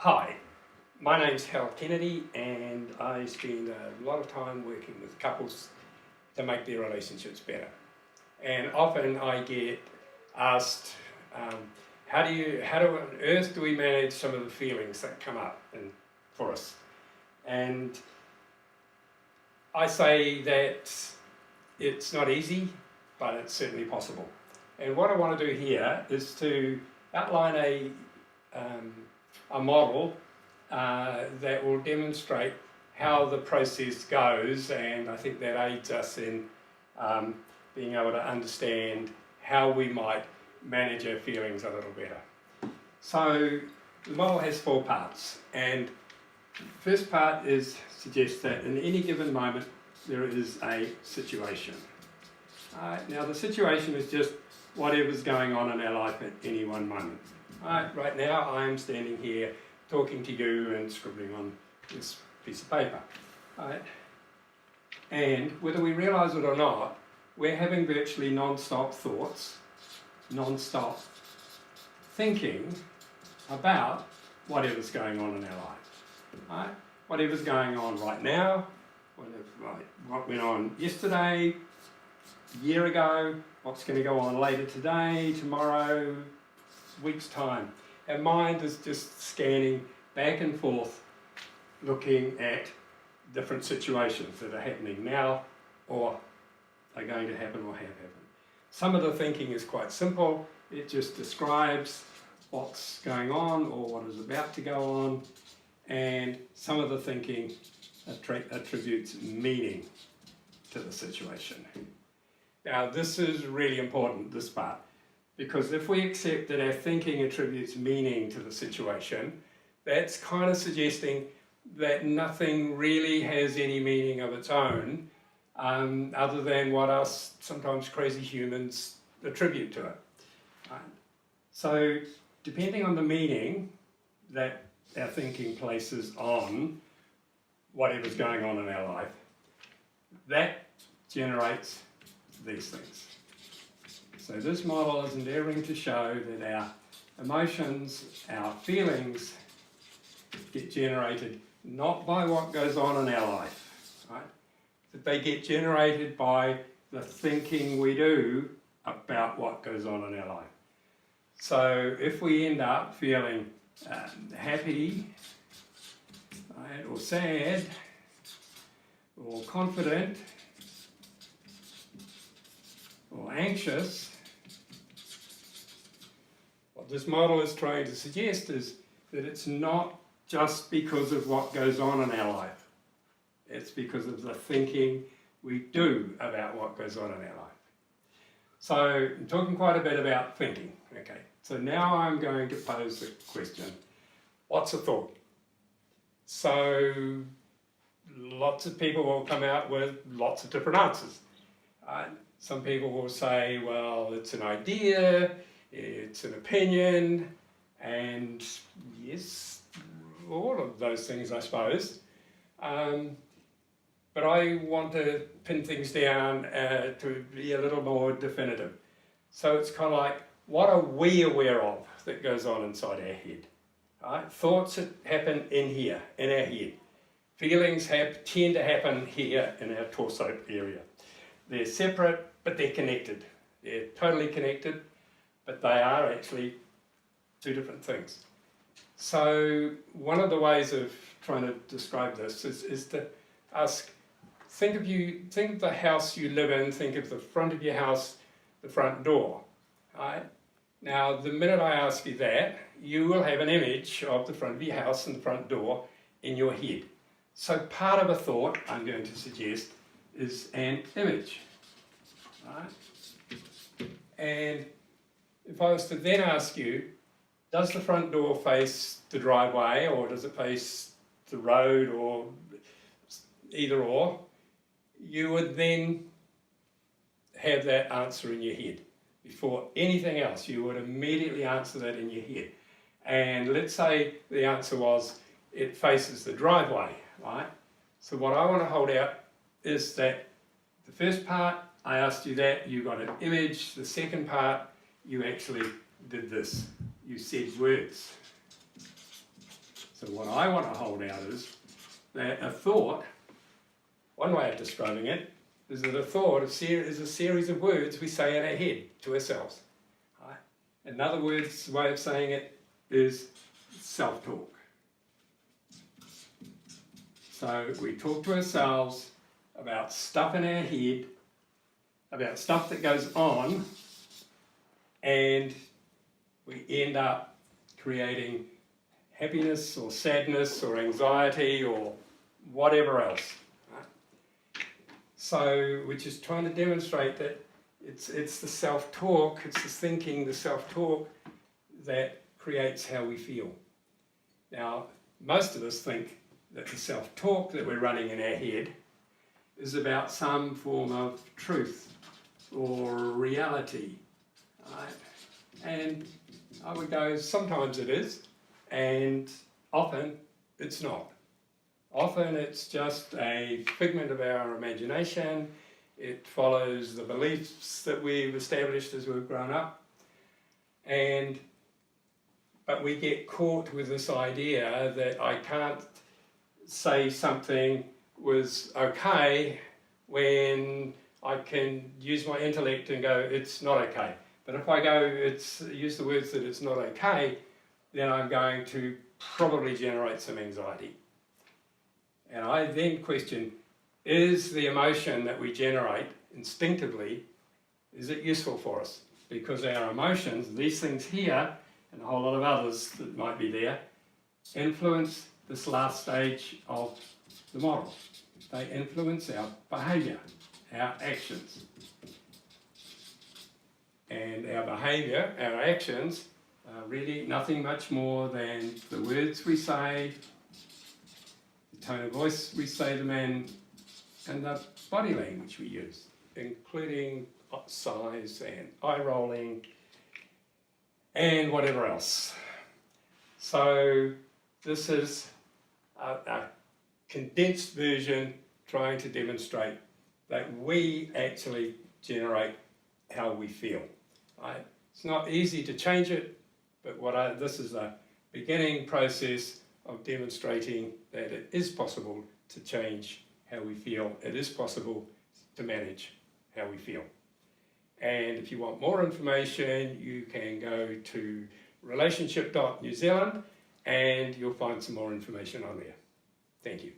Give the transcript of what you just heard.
Hi, my name's Hal Kennedy and I spend a lot of time working with couples to make their relationships better. And often I get asked, how on earth do we manage some of the feelings that come up for us? And I say that it's not easy, but it's certainly possible. And what I want to do here is to outline a model that will demonstrate how the process goes, and I think that aids us in being able to understand how we might manage our feelings a little better. So the model has 4 parts, and the first part suggests that in any given moment there is a situation. Now the situation is just whatever's going on in our life at any one moment. Right now I'm standing here talking to you and scribbling on this piece of paper. And whether we realise it or not, we're having virtually non-stop thoughts, non-stop thinking about whatever's going on in our life. Whatever's going on right now, what went on yesterday, a year ago, what's going to go on later today, tomorrow, week's time. Our mind is just scanning back and forth, looking at different situations that are happening now or are going to happen or have happened. Some of the thinking is quite simple. It just describes what's going on or what is about to go on, and some of the thinking attributes meaning to the situation. Now this is really important, this part, because if we accept that our thinking attributes meaning to the situation, that's kind of suggesting that nothing really has any meaning of its own other than what us sometimes crazy humans attribute to it. So depending on the meaning that our thinking places on whatever's going on in our life, that generates these things. So this model is endeavouring to show that our emotions, our feelings get generated not by what goes on in our life, right? That they get generated by the thinking we do about what goes on in our life. So if we end up feeling happy, right, or sad, or confident, or anxious, what this model is trying to suggest is that it's not just because of what goes on in our life. It's because of the thinking we do about what goes on in our life. So I'm talking quite a bit about thinking. Okay, so now I'm going to pose the question, what's a thought? So lots of people will come out with lots of different answers. Some people will say, well, it's an idea, it's an opinion, and yes, all of those things, I suppose. But I want to pin things down to be a little more definitive. So it's kind of like, what are we aware of that goes on inside our head? Thoughts that happen in here, in our head. Feelings tend to happen here in our torso area. They're separate, but they're connected. They're totally connected, but they are actually 2 different things. So one of the ways of trying to describe this is to ask, think of the house you live in, think of the front of your house, the front door. Right? Now, the minute I ask you that, you will have an image of the front of your house and the front door in your head. So part of a thought, I'm going to suggest, is an image. Right? And if I was to then ask you, does the front door face the driveway, or does it face the road, or either or, you would then have that answer in your head. Before anything else, you would immediately answer that in your head. And let's say the answer was, it faces the driveway, right? So what I want to hold out is that the first part, I asked you that, you got an image. The second part, you actually did this. You said words. So So what I want to hold out is that a thought, one way of describing it, is that a thought is a series of words we say in our head to ourselves. Right? Another way of saying it is self-talk. So we talk to ourselves about stuff in our head, about stuff that goes on, and we end up creating happiness or sadness or anxiety or whatever else. Right? So we're just trying to demonstrate that it's the self-talk, it's the thinking, the self-talk that creates how we feel. Now, most of us think that the self-talk that we're running in our head is about some form of truth or reality. Right? And I would go, sometimes it is, and often it's not. Often it's just a figment of our imagination. It follows the beliefs that we've established as we've grown up. But we get caught with this idea that I can't say something was okay when I can use my intellect and go, it's not okay. But if I go, use the words that it's not okay, then I'm going to probably generate some anxiety. And I then question, is the emotion that we generate instinctively, is it useful for us? Because our emotions, these things here, and a whole lot of others that might be there, influence this last stage of the model. They influence our behaviour, our actions. And our behaviour, our actions, are really nothing much more than the words we say, the tone of voice we say them in, and the body language we use, including sighs and eye rolling and whatever else. So this is a condensed version trying to demonstrate that we actually generate how we feel. Right? It's not easy to change it, but this is a beginning process of demonstrating that it is possible to change how we feel. It is possible to manage how we feel. And if you want more information, you can go to relationship.newzealand and you'll find some more information on there. Thank you.